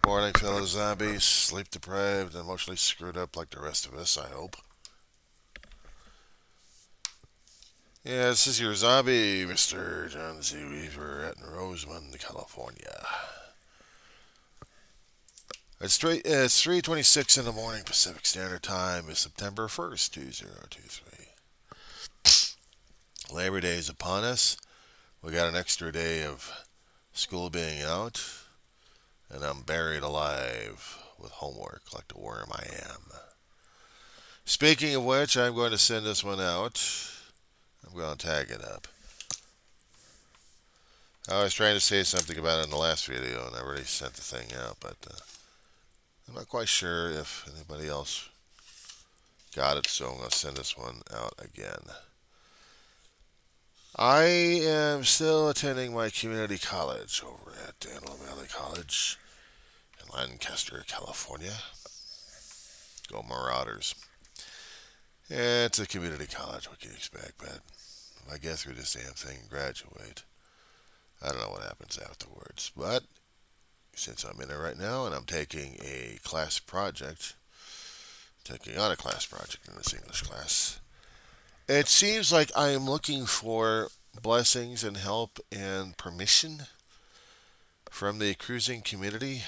Morning, fellow zombies. Sleep deprived and emotionally screwed up like the rest of us, I hope. Yeah, this is your zombie, Mr. John Z. Weaver at Rosemond, California. It's 3:26 in the morning Pacific Standard Time. It's September 1st, 2023. Labor Day is upon us. We got an extra day of school being out, and I'm buried alive with homework like the worm I am. Speaking of which, I'm going to send this one out. I'm going to tag it up. I was trying to say something about it in the last video, and I already sent the thing out, but I'm not quite sure if anybody else got it, so I'm going to send this one out again. I am still attending my community college over at Antelope Valley College in Lancaster, California. Go Marauders. Yeah, it's a community college, what can you expect, but if I get through this damn thing and graduate, I don't know what happens afterwards, but since I'm in it right now and I'm taking on a class project in this English class, it seems like I am looking for blessings and help and permission from the cruising community,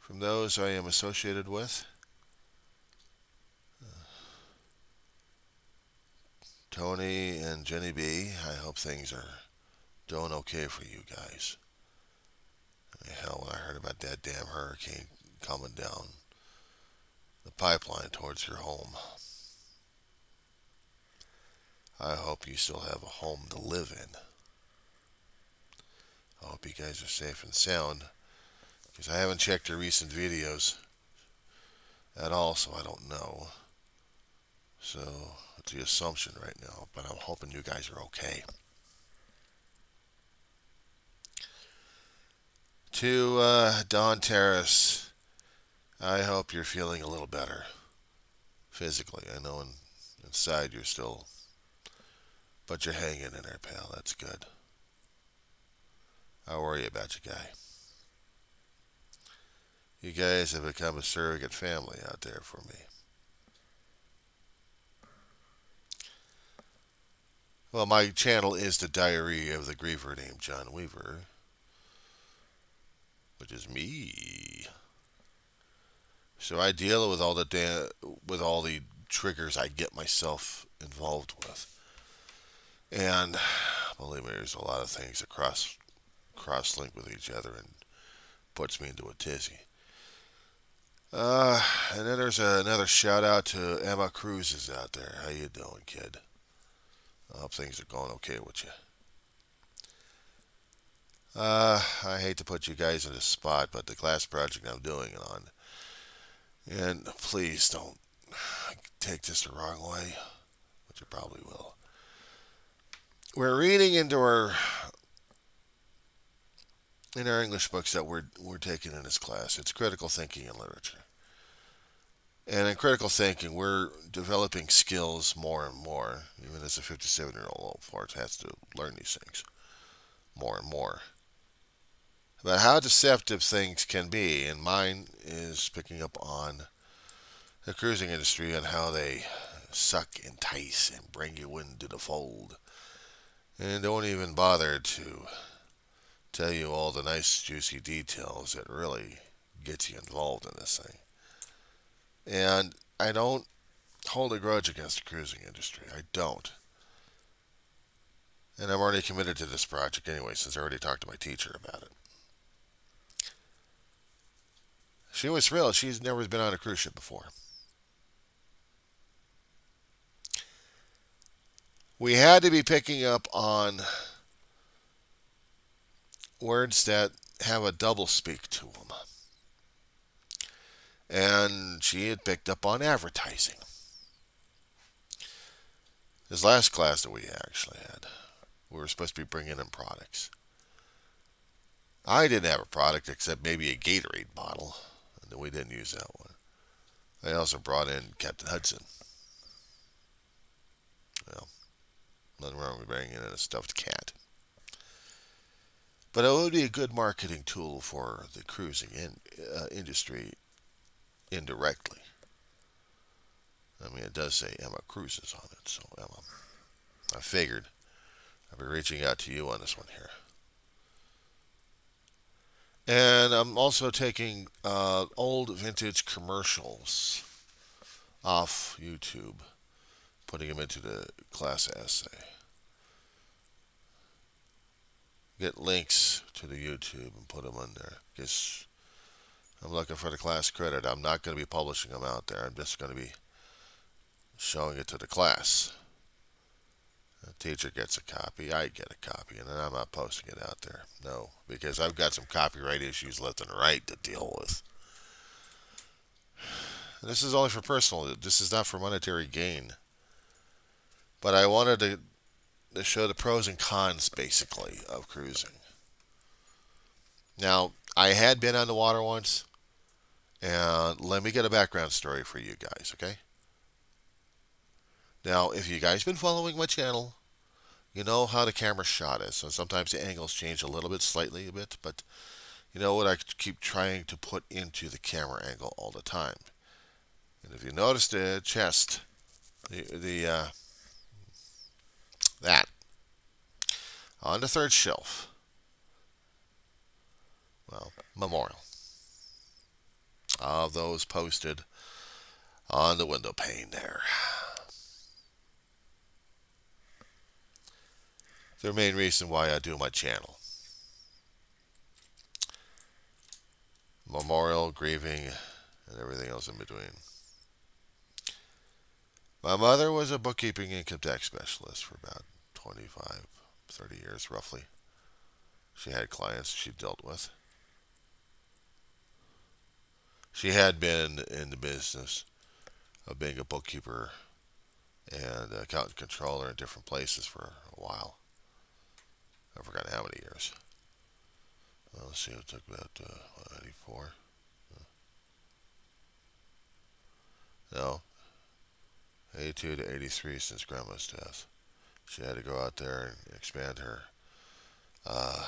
from those I am associated with. Tony and Jenny B, I hope things are doing okay for you guys. Hell, when I heard about that damn hurricane coming down the pipeline towards your home, I hope you still have a home to live in. I hope you guys are safe and sound, because I haven't checked your recent videos at all, so I don't know. So it's the assumption right now, but I'm hoping you guys are okay. To Don Terrace, I hope you're feeling a little better physically. I know inside you're still, but you're hanging in there, pal. That's good. I worry about you, guy. You guys have become a surrogate family out there for me. Well, my channel is the diary of the griever named John Weaver, which is me. So I deal with with all the triggers I get myself involved with, and believe me, there's a lot of things that cross link with each other and puts me into a tizzy. And then there's another shout out to Emma Cruises out there. How you doing, kid? I hope things are going okay with you. I hate to put you guys in a spot, but the class project I'm doing it on, and please don't take this the wrong way, but you probably will. We're reading in our English books that we're taking in this class. It's critical thinking and literature. And in critical thinking, we're developing skills more and more. Even as a 57-year-old fart has to learn these things more and more. About how deceptive things can be, and mine is picking up on the cruising industry and how they suck, entice, and bring you into the fold. And don't even bother to tell you all the nice, juicy details that really get you involved in this thing. And I don't hold a grudge against the cruising industry. I don't. And I'm already committed to this project anyway, since I already talked to my teacher about it. She was thrilled. She's never been on a cruise ship before. We had to be picking up on words that have a double speak to them. And she had picked up on advertising. This last class that we actually had, we were supposed to be bringing in products. I didn't have a product except maybe a Gatorade bottle, and we didn't use that one. I also brought in Captain Hudson. Well, nothing wrong with bringing in a stuffed cat. But it would be a good marketing tool for the cruising industry indirectly. I mean, it does say Emma Cruises on it, so Emma, I figured I'll be reaching out to you on this one here. And I'm also taking old vintage commercials off YouTube, putting them into the class essay. Get links to the YouTube and put them in there. Because I'm looking for the class credit. I'm not going to be publishing them out there. I'm just going to be showing it to the class. The teacher gets a copy, I get a copy, and then I'm not posting it out there. No, because I've got some copyright issues left and right to deal with. And this is only for personal. This is not for monetary gain. But I wanted to show the pros and cons, basically, of cruising. Now, I had been on the water once, and let me get a background story for you guys, okay? Now, if you guys been following my channel, you know how the camera shot is. So sometimes the angles change a little bit, slightly a bit, but you know what I keep trying to put into the camera angle all the time. And if you notice the chest, the that on the third shelf, well, memorial of those posted on the window pane there. The main reason why I do my channel. Memorial, grieving, and everything else in between. My mother was a bookkeeping income tax specialist for about 25, 30 years roughly. She had clients she dealt with. She had been in the business of being a bookkeeper and accountant controller in different places for a while. I forgot how many years. Well, let's see, it took about 94. No, 82 to 83 since Grandma's death. She had to go out there and expand uh,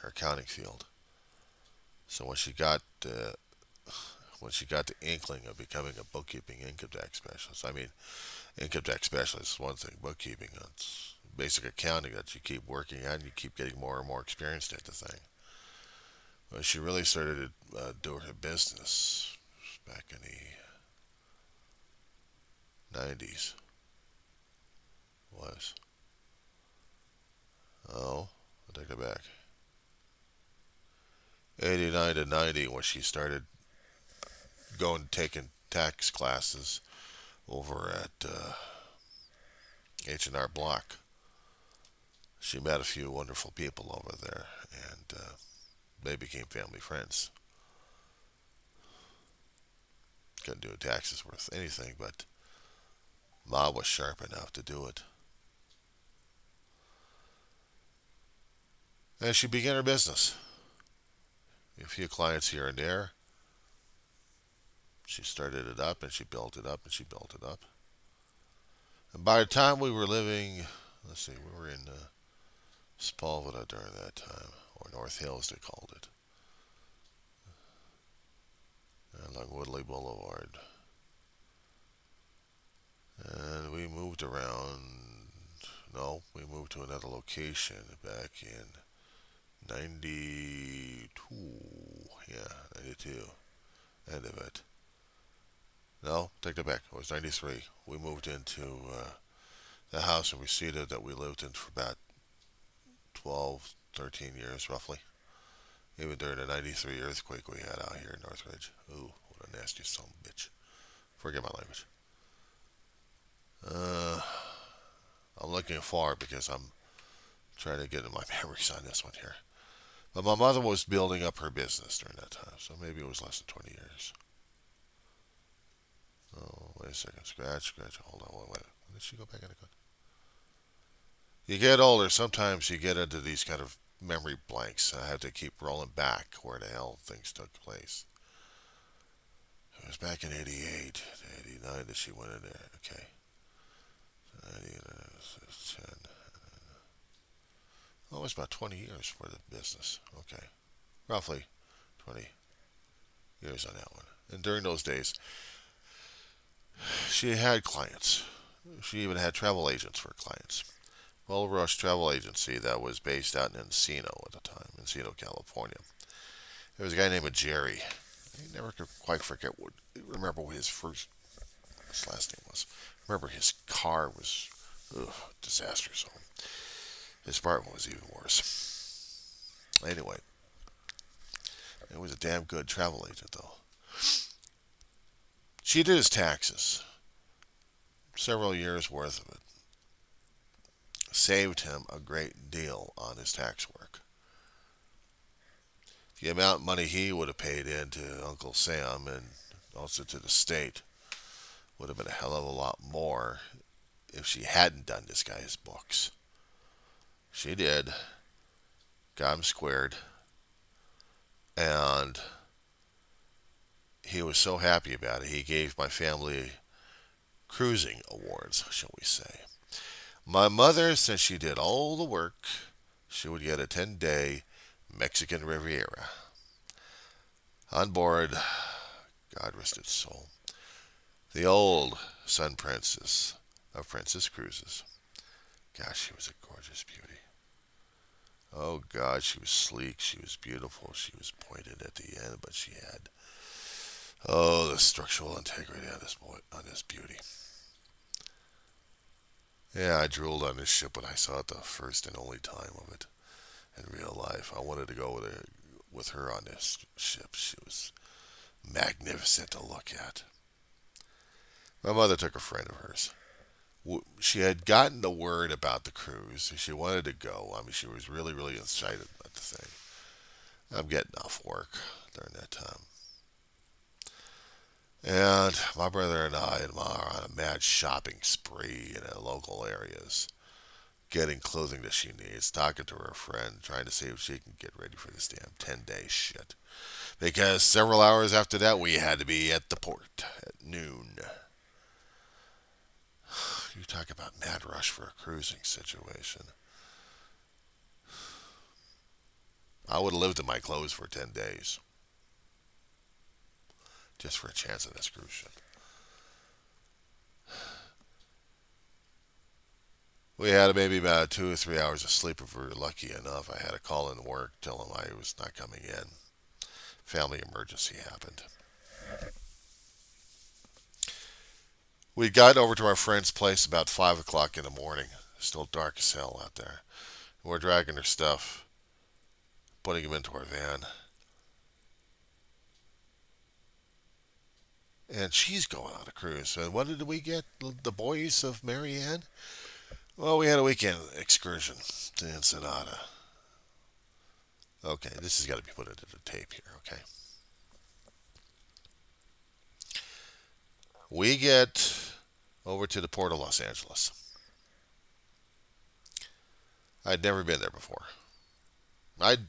her accounting field. So when she got the inkling of becoming a bookkeeping income tax specialist, I mean, income tax specialist is one thing. Bookkeeping, it's basic accounting that you keep working at and you keep getting more and more experienced at the thing. But she really started doing her business back in the 90s. Was. Oh, I'll take it back. 89 to 90 when she started taking tax classes over at H&R Block. She met a few wonderful people over there, and they became family friends. Couldn't do taxes worth anything, but Ma was sharp enough to do it. And she began her business. A few clients here and there. She started it up, and she built it up, and she built it up. And by the time we were living, let's see, we were in Spalvita during that time, or North Hills they called it, along Woodley Boulevard. And we moved around. No, we moved to another location back in 92. Yeah, 92. End of it. No, take that back. It was 93. We moved into the house in Reseda that we lived in for about 12, 13 years roughly. Even during the 93 earthquake we had out here in Northridge. Ooh, what a nasty son of a bitch. Forget my language. I'm looking far because I'm trying to get in my memories on this one here. But my mother was building up her business during that time, so maybe it was less than 20 years. Oh, wait a second. Scratch. Hold on, wait. When did she go back in the gun? You get older, sometimes you get into these kind of memory blanks. I have to keep rolling back where the hell things took place. It was back in 88, 89 that she went in there. Okay. 90, 10. Oh, it was about 20 years for the business. Okay. Roughly 20 years on that one. And during those days, she had clients. She even had travel agents for clients. Well Rush Travel Agency that was based out in Encino at the time, Encino, California. There was a guy named Jerry. I never could quite remember what his last name was. Remember his car was disaster zone. His apartment was even worse. Anyway, it was a damn good travel agent though. She did his taxes, several years worth of it. Saved him a great deal on his tax work. The amount of money he would have paid in to Uncle Sam and also to the state would have been a hell of a lot more if she hadn't done this guy's books. She did, got him squared, and he was so happy about it. He gave my family cruising awards, shall we say. My mother, since she did all the work, she would get a 10-day Mexican Riviera. On board, God rest its soul, the old Sun Princess of Princess Cruises. Gosh, she was a gorgeous beauty. Oh God, she was sleek, she was beautiful, she was pointed at the end, but she had, the structural integrity on this beauty. Yeah, I drooled on this ship when I saw it the first and only time of it in real life. I wanted to go with her on this ship. She was magnificent to look at. My mother took a friend of hers. She had gotten the word about the cruise. She wanted to go. I mean, she was really, really excited about the thing. I'm getting off work during that time. And my brother and I and Ma are on a mad shopping spree in the local areas, getting clothing that she needs, talking to her friend, trying to see if she can get ready for this damn 10-day shit. Because several hours after that, we had to be at the port at noon. You talk about mad rush for a cruising situation. I would have lived in my clothes for 10 days. Just for a chance on this cruise ship. We had maybe about 2 or 3 hours of sleep if we were lucky enough. I had a call in work telling them I was not coming in. Family emergency happened. We got over to our friend's place about 5 o'clock in the morning. Still dark as hell out there. We're dragging her stuff, putting them into our van. And she's going on a cruise. And what did we get? The boys of Marianne? Well, we had a weekend excursion to Ensenada. Okay, this has got to be put into the tape here, okay? We get over to the port of Los Angeles. I'd never been there before. I'd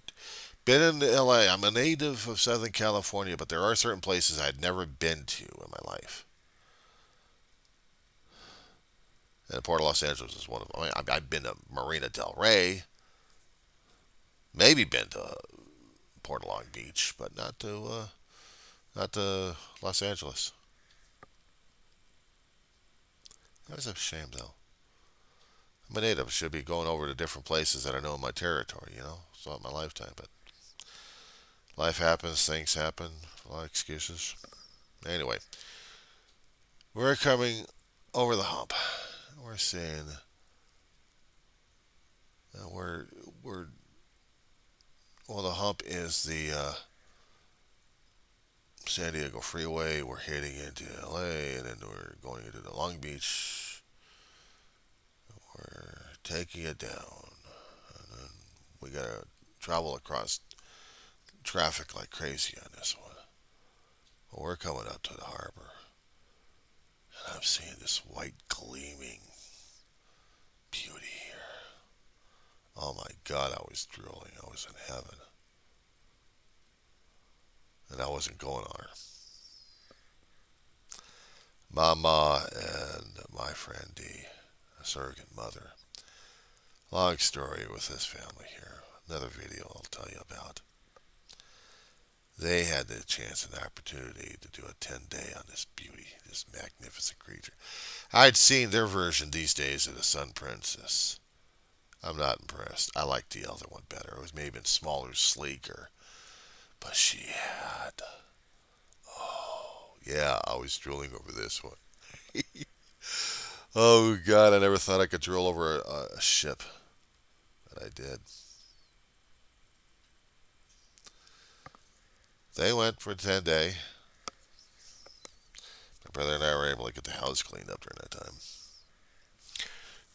been in LA. I'm a native of Southern California, but there are certain places I'd never been to in my life. And the port of Los Angeles is one of them. I mean, I've been to Marina del Rey, maybe been to Port of Long Beach, but not to Los Angeles. That's a shame, though. I'm a native. I should be going over to different places that I know in my territory, It's not my lifetime, but life happens, things happen, a lot of excuses. Anyway, we're coming over the hump. We're seeing we're well, the hump is the San Diego Freeway. We're heading into LA, and then we're going into the Long Beach. We're taking it down, and then we gotta travel across traffic like crazy on this one. Well, we're coming up to the harbor, and I'm seeing this white gleaming beauty here. Oh my God, I was drooling. I was in heaven. And I wasn't going on her. Mama and my friend D, a surrogate mother, Long story with this family here. Another video I'll tell you about. They had the chance and opportunity to do a 10-day on this beauty, this magnificent creature. I'd seen their version these days of the Sun Princess. I'm not impressed. I liked the other one better. It was maybe smaller, sleeker. But she had. Oh, yeah, I was drooling over this one. Oh, God, I never thought I could drool over a ship. But I did. They went for a 10-day. My brother and I were able to get the house cleaned up during that time.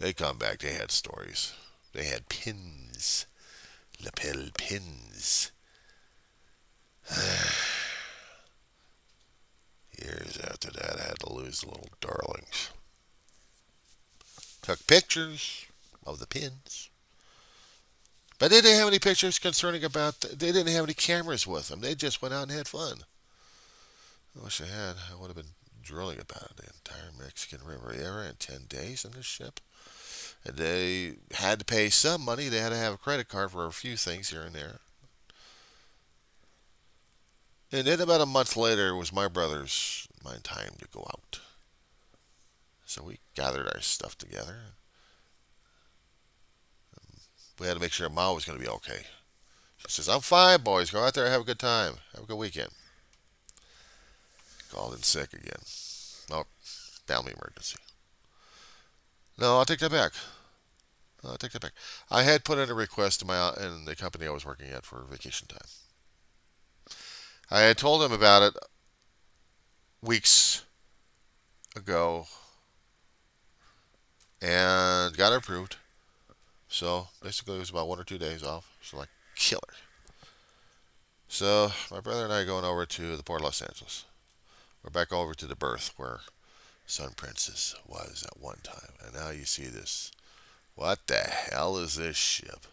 They come back. They had stories. They had pins. Lapel pins. Years after that, I had to lose the little darlings. Took pictures of the pins. But they didn't have any pictures concerning about. They didn't have any cameras with them. They just went out and had fun. I wish I had. I would have been drilling about it. The entire Mexican River area in 10 days on this ship. And they had to pay some money. They had to have a credit card for a few things here and there. And then about a month later, it was my brother's my time to go out. So we gathered our stuff together. We had to make sure Ma was going to be okay. She says, I'm fine, boys. Go out there and have a good time. Have a good weekend. Called in sick again. Oh, family emergency. No, I'll take that back. I'll take that back. I had put in a request in the company I was working at for vacation time. I had told them about it weeks ago and got it approved. So basically, it was about 1 or 2 days off. So like killer. So my brother and I are going over to the Port of Los Angeles. We're back over to the berth where Sun Princess was at one time, and now you see this. What the hell is this ship?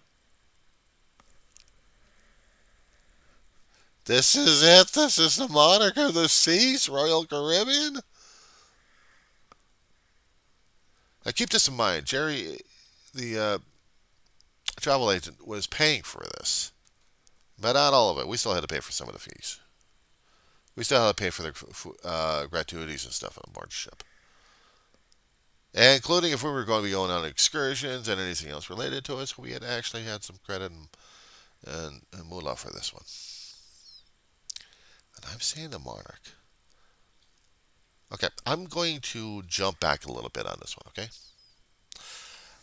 This is it. This is the monarch of the seas, Royal Caribbean. Now keep this in mind. Jerry, the travel agent, was paying for this, but not all of it. We still had to pay for some of the fees. We still had to pay for the gratuities and stuff on board the ship, and including if we were going to be going on excursions and anything else related to us. We had actually had some credit and moolah for this one. And I'm saying the monarch. Okay, I'm going to jump back a little bit on this one, okay?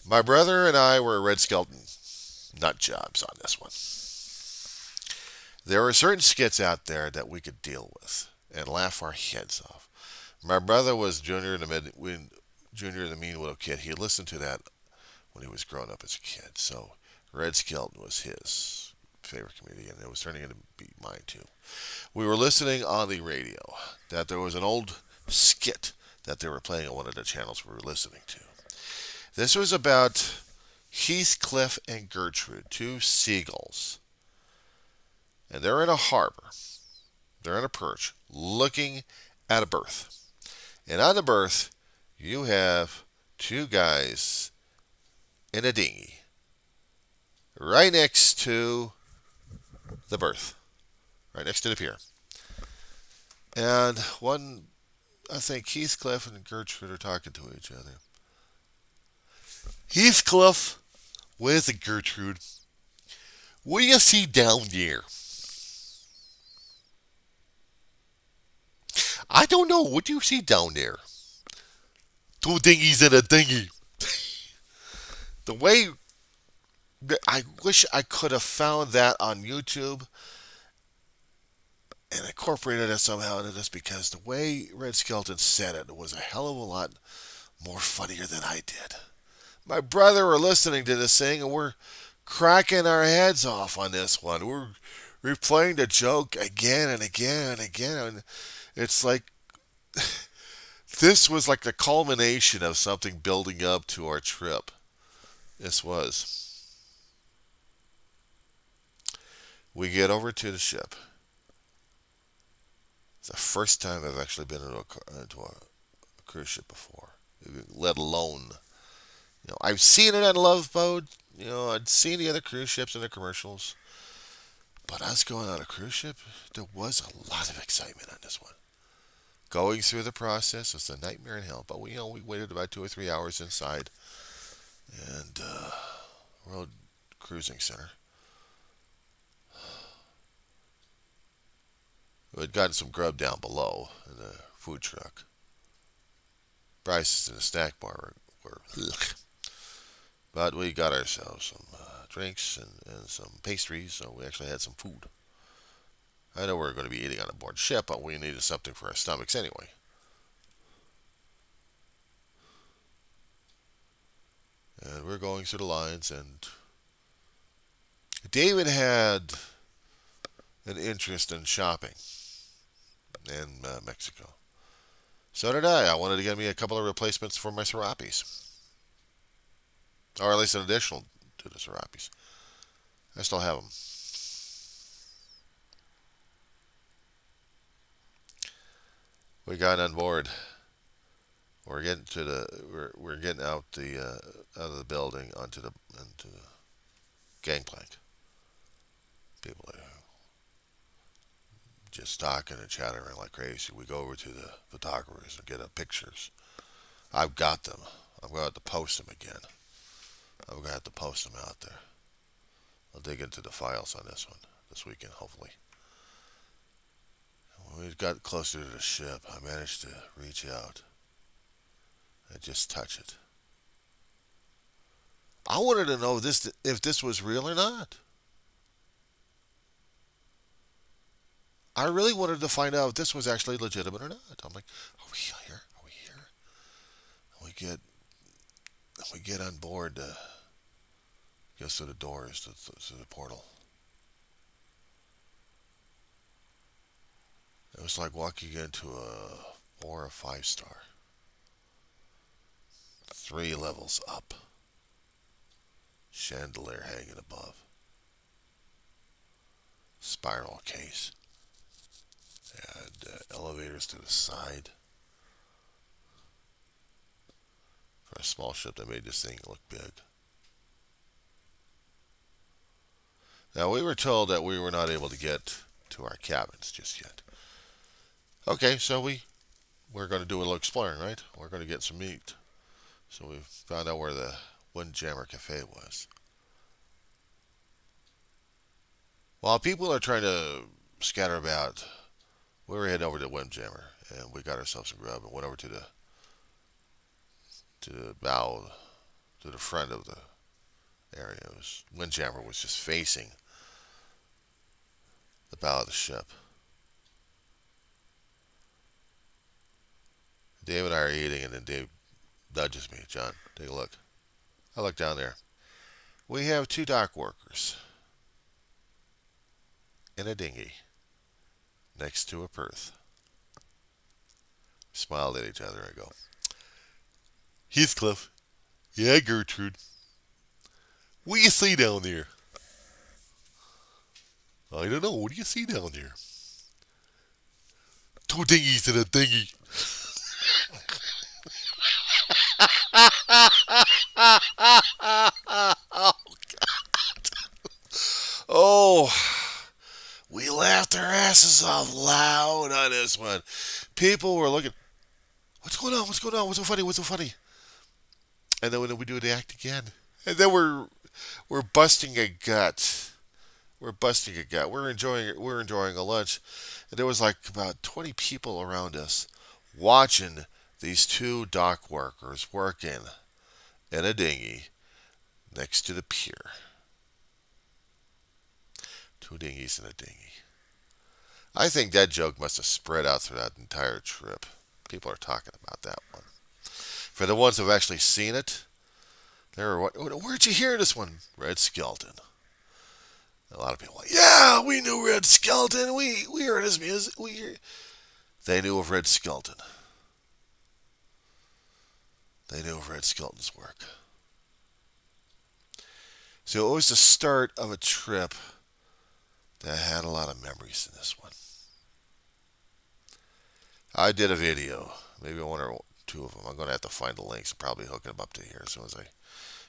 My brother and I were red skeleton nut jobs on this one. There were certain skits out there that we could deal with and laugh our heads off. My brother was Junior the Mean Little Kid. He listened to that when he was growing up as a kid. So Red Skelton was his favorite comedian. It was turning into be mine too. We were listening on the radio that there was an old skit that they were playing on one of the channels we were listening to. This was about Heathcliff and Gertrude, two seagulls. And they're in a harbor. They're in a perch looking at a berth. And on the berth, you have two guys in a dinghy right next to the berth, right next to the pier. And I think Heathcliff and Gertrude are talking to each other. Heathcliff, where's Gertrude? What do you see down there? I don't know. What do you see down there? Two dinghies in a dinghy. The way I wish I could have found that on YouTube and incorporated it somehow into this, because the way Red Skelton said it was a hell of a lot more funnier than I did. My brother were listening to this thing and we're cracking our heads off on this one. We're replaying the joke again and again and again. And it's like this was like the culmination of something building up to our trip. This was. We get over to the ship. It's the first time I've actually been into a cruise ship before, let alone I've seen it on Love Boat. I'd seen the other cruise ships in the commercials. But us going on a cruise ship, there was a lot of excitement on this one. Going through the process was a nightmare in hell. But we waited about 2 or 3 hours inside, and World Cruising Center. We had gotten some grub down below in the food truck. Prices in the snack bar were but we got ourselves some drinks and some pastries, so we actually had some food. I know we were going to be eating on a board ship, but we needed something for our stomachs anyway. And we're going through the lines, and David had an interest in shopping in Mexico. So did I. I wanted to get me a couple of replacements for my serapes, or at least an additional to the serapes. I still have them. We got on board. We're getting out of the building onto the gangplank. People are just talking and chattering like crazy. We go over to the photographers and get up pictures. I've got them. I'm going to have to post them again. I'm going to have to post them out there. I'll dig into the files on this one this weekend, hopefully. When we got closer to the ship, I managed to reach out and just touch it. I wanted to know if this was real or not. I really wanted to find out if this was actually legitimate or not. I'm like, are we here? Are we here? And we get on board. Goes through the doors to the portal. It was like walking into a 4 or 5 star. 3 levels up. Chandelier hanging above. Spiral case. And elevators to the side. For a small ship that made this thing look big. Now, we were told that we were not able to get to our cabins just yet. Okay, so we're going to do a little exploring, right? We're going to get some meat. So we found out where the Windjammer Cafe was. While people are trying to scatter about, we were heading over to Windjammer, and we got ourselves some grub and went over to the bow, to the front of the area. Windjammer was just facing the bow of the ship. Dave and I are eating, and then Dave nudges me. John, take a look. I look down there. We have 2 dock workers in a dinghy next to a berth. Smiled at each other. I go, Heathcliff. Yeah, Gertrude. What do you see down there? I don't know. What do you see down there? 2 dinghies in a dinghy. Oh, God. Oh, we laughed our asses off loud on this one. People were looking, what's going on? What's going on? What's so funny? What's so funny? And then when we do the act again, and then we're busting a gut. We're busting a gut. We're enjoying a lunch, and there was like about 20 people around us watching these 2 dock workers working in a dinghy next to the pier. 2 dinghies in a dinghy. I think that joke must have spread out through that entire trip. People are talking about that one. For the ones who've actually seen it, they were, where'd you hear this one? Red Skelton. A lot of people are like, yeah, we knew Red Skelton. We heard his music. They knew of Red Skelton. They knew of Red Skelton's work. So it was the start of a trip that had a lot of memories in this one. I did a video, maybe 1 or 2 of them. I'm going to have to find the links and probably hook them up to here as soon as I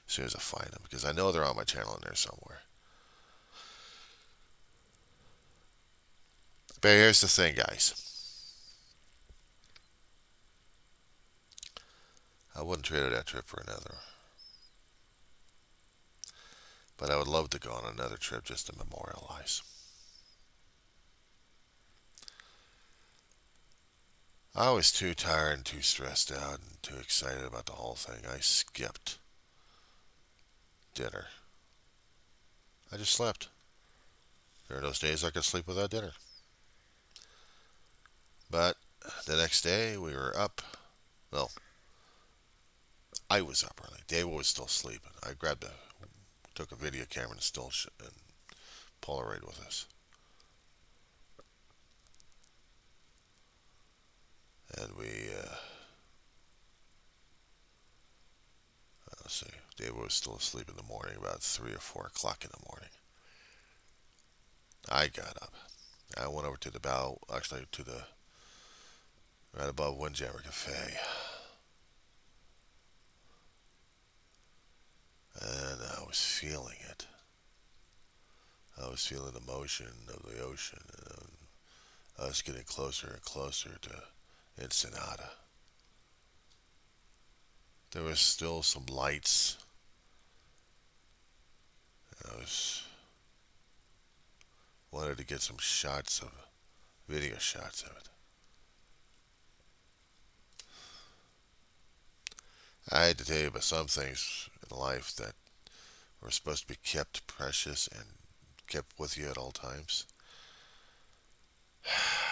as soon as I find them, because I know they're on my channel in there somewhere. But here's the thing, guys. I wouldn't trade that trip for another. But I would love to go on another trip just to memorialize. I was too tired and too stressed out and too excited about the whole thing. I skipped dinner. I just slept. There are those days I could sleep without dinner. But the next day we were up. Well, I was up early. David was still sleeping. I took a video camera and and Polaroid with us. And let's see, David was still asleep in the morning, about 3 or 4 o'clock in the morning. I got up. I went over to the bow, actually to the, right above Windjammer Cafe. And I was feeling it. I was feeling the motion of the ocean. And I was getting closer and closer to Ensenada. There was still some lights. I wanted to get some video shots of it. I had to tell you about some things in life that were supposed to be kept precious and kept with you at all times.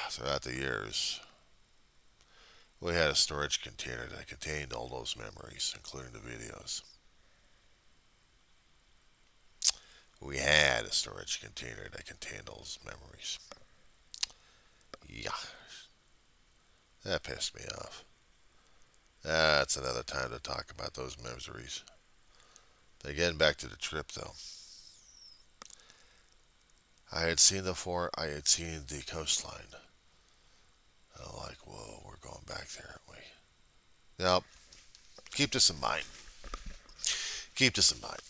Throughout the years, we had a storage container that contained all those memories, including the videos. We had a storage container that contained those memories. Yeah, that pissed me off. That's another time to talk about those memories. But getting back to the trip, though. I had seen the coastline. I'm like, whoa, we're going back there, aren't we? Now, keep this in mind. Keep this in mind.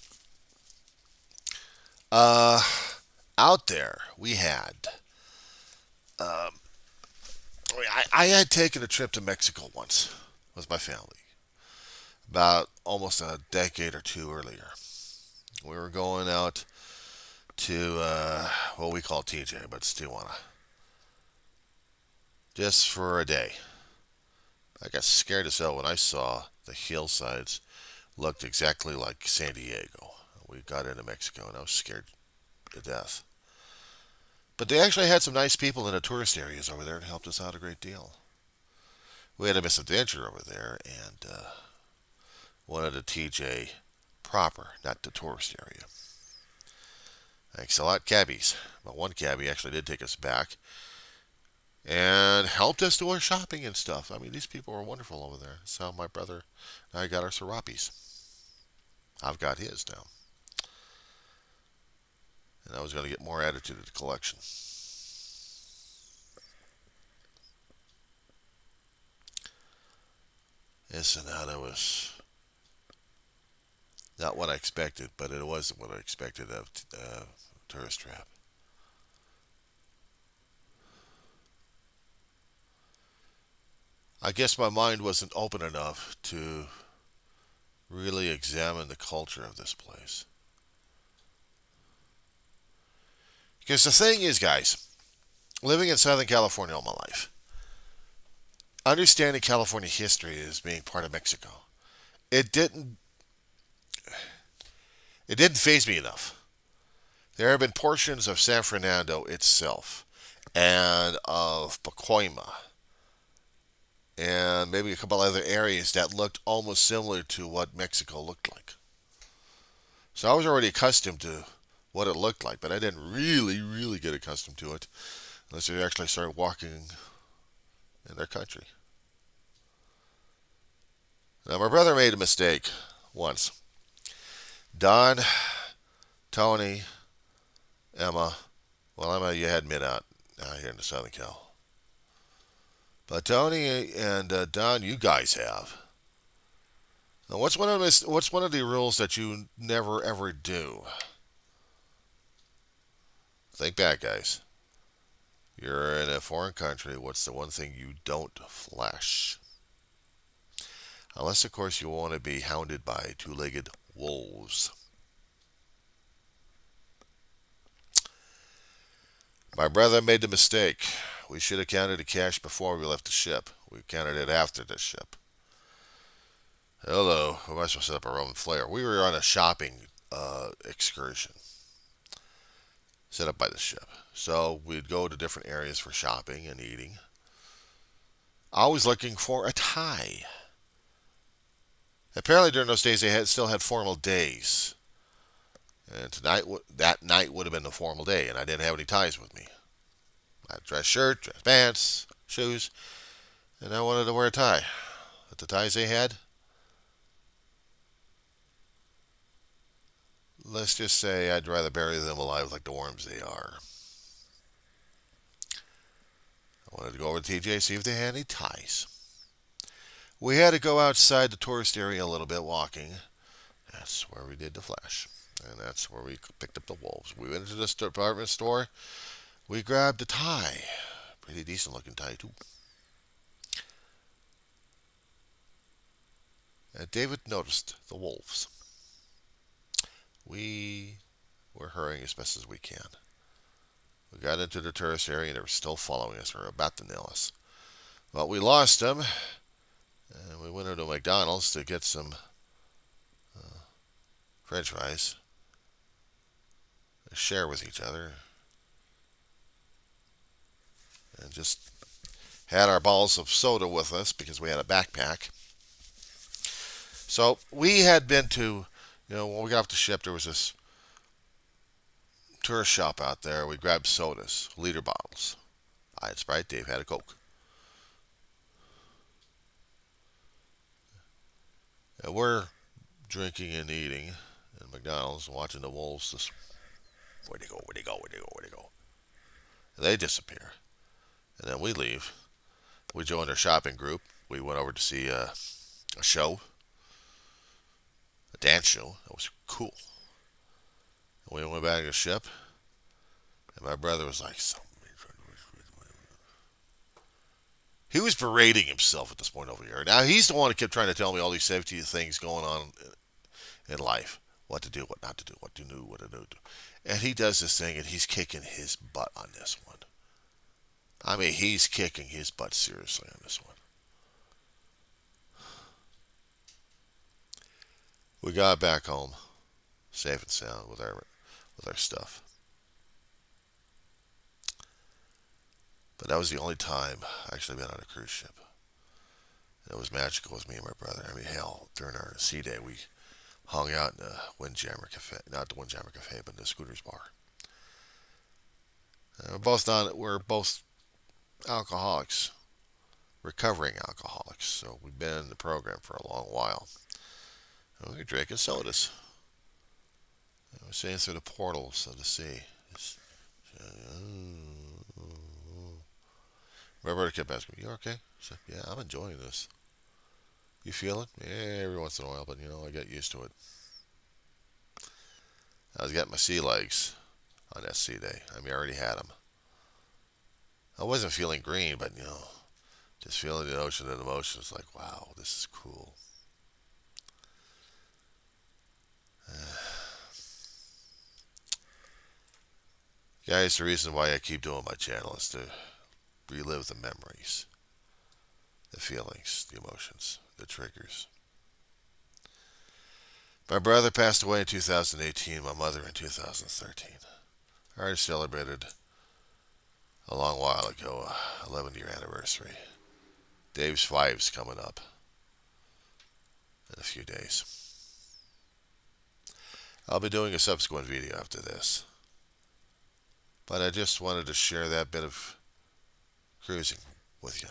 Uh, Out there, we had. I had taken a trip to Mexico once with my family, about almost a decade or two earlier. We were going out to what we call TJ, but it's Tijuana, just for a day. I got scared as hell when I saw the hillsides looked exactly like San Diego. We got into Mexico and I was scared to death. But they actually had some nice people in the tourist areas over there and helped us out a great deal. We had a misadventure over there and wanted the TJ proper, not the tourist area. Thanks a lot, cabbies. But one cabbie actually did take us back and helped us do our shopping and stuff. I mean, these people were wonderful over there. That's how my brother and I got our serapis. I've got his now. And I was going to get more added to the collection. Ensenada was not what I expected, but it wasn't what I expected of a tourist trap. I guess my mind wasn't open enough to really examine the culture of this place. Because the thing is, guys, living in Southern California all my life, understanding California history as being part of Mexico, it didn't faze me enough. There have been portions of San Fernando itself and of Pacoima and maybe a couple other areas that looked almost similar to what Mexico looked like. So I was already accustomed to what it looked like, but I didn't really get accustomed to it unless I actually started walking in their country. Now, my brother made a mistake once. Don, Tony, Emma, well, Emma, you had been out here in the Southern Cal. But Tony and Don, you guys have. Now, what's one of the rules that you never ever do? Think back, guys. You're in a foreign country. What's the one thing you don't flash? Unless, of course, you want to be hounded by two-legged wolves. My brother made the mistake. We should have counted the cash before we left the ship. We counted it after the ship. Hello, we might as well set up our own flare. We were on a shopping excursion set up by the ship. So we'd go to different areas for shopping and eating. Always looking for a tie. Apparently during those days they still had formal days. And that night would have been a formal day, and I didn't have any ties with me. I had a dress shirt, dress pants, shoes, and I wanted to wear a tie. But the ties they had, let's just say I'd rather bury them alive like the worms they are. I wanted to go over to TJ, see if they had any ties. We had to go outside the tourist area a little bit walking. That's where we did the flash. And that's where we picked up the wolves. We went into this department store. We grabbed a tie. Pretty decent looking tie, too. And David noticed the wolves. We were hurrying as best as we can. We got into the tourist area and they were still following us. They were about to nail us. Well, we lost them. And we went into McDonald's to get some French fries. Share with each other. And just had our bottles of soda with us because we had a backpack. So we had been to, when we got off the ship, there was this tourist shop out there. We grabbed sodas, liter bottles. I had Sprite, Dave had a Coke. And we're drinking and eating at McDonald's, watching the wolves. Where'd they go? Where'd they go? Where'd they go? Where'd they go? And they disappear. And then we leave. We joined our shopping group. We went over to see a show, a dance show. That was cool. And we went back to the ship, and my brother was like, he was berating himself at this point over here. Now, he's the one who kept trying to tell me all these safety things going on in life. What to do, what not to do, what to do, what to do. And he does this thing, and he's kicking his butt on this one. I mean, he's kicking his butt seriously on this one. We got back home, safe and sound with our stuff. But that was the only time I actually been on a cruise ship. It was magical with me and my brother. I mean, hell, during our sea day, we hung out in the Windjammer Cafe, not the Windjammer Cafe, but the Scooters Bar. We're both alcoholics, recovering alcoholics. So we've been in the program for a long while. And we were drinking sodas. And we're seeing through the portals of the sea. My brother kept asking me, "You okay?" I said, "Yeah, I'm enjoying this." "You feel it?" "Yeah, every once in a while, but I get used to it." I was getting my sea legs on that sea day. I mean, I already had them. I wasn't feeling green, but just feeling the ocean and emotion. It's like, wow, this is cool. Guys, the reason why I keep doing my channel is to relive the memories, the feelings, the emotions, the triggers. My brother passed away in 2018, my mother in 2013. I already celebrated a long while ago, 11-year anniversary. Dave's 5's coming up in a few days. I'll be doing a subsequent video after this. But I just wanted to share that bit of cruising with you.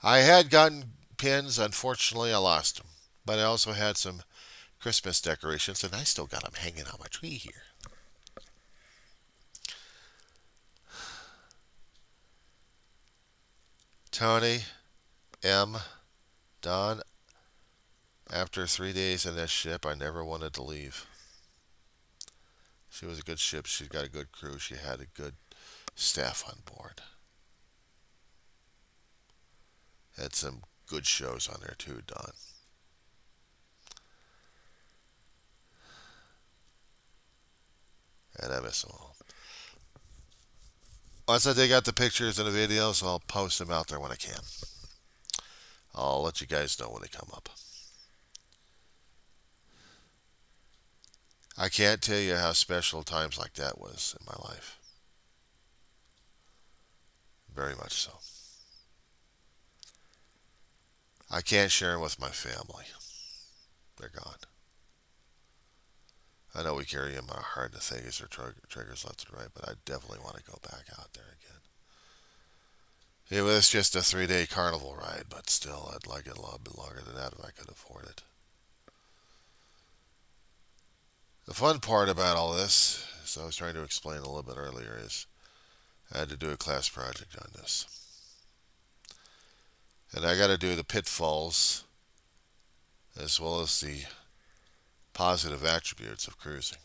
I had gotten pins. Unfortunately, I lost them. But I also had some Christmas decorations, and I still got them hanging on my tree here. Tony, M, Don, After 3 days in that ship, I never wanted to leave. She was a good ship. She got a good crew. She had a good staff on board. Had some good shows on there too, Don. And I miss them all. Once I dig out the pictures and the videos, I'll post them out there when I can. I'll let you guys know when they come up. I can't tell you how special times like that was in my life. Very much so. I can't share them with my family. They're gone. I know we carry them in our heart to think as their triggers left and right, but I definitely want to go back out there again. It was just a 3-day carnival ride, but still, I'd like it a little bit longer than that if I could afford it. The fun part about all this, as I was trying to explain a little bit earlier, is I had to do a class project on this. And I got to do the pitfalls as well as the positive attributes of cruising.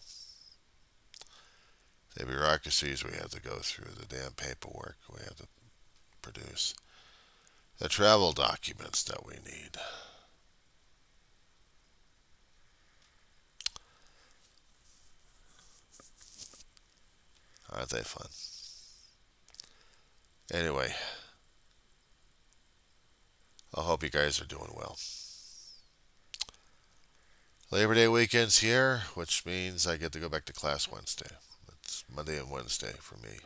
The bureaucracies we have to go through, the damn paperwork we have to produce, the travel documents that we need. Aren't they fun? Anyway, I hope you guys are doing well. Labor Day weekend's here, which means I get to go back to class Wednesday. It's Monday and Wednesday for me.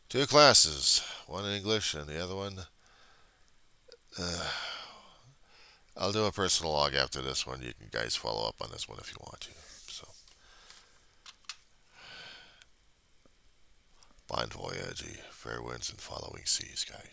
2 classes, one in English and the other one. I'll do a personal log after this one. You can guys follow up on this one if you want to. So, bon voyage, fair winds and following seas, guys.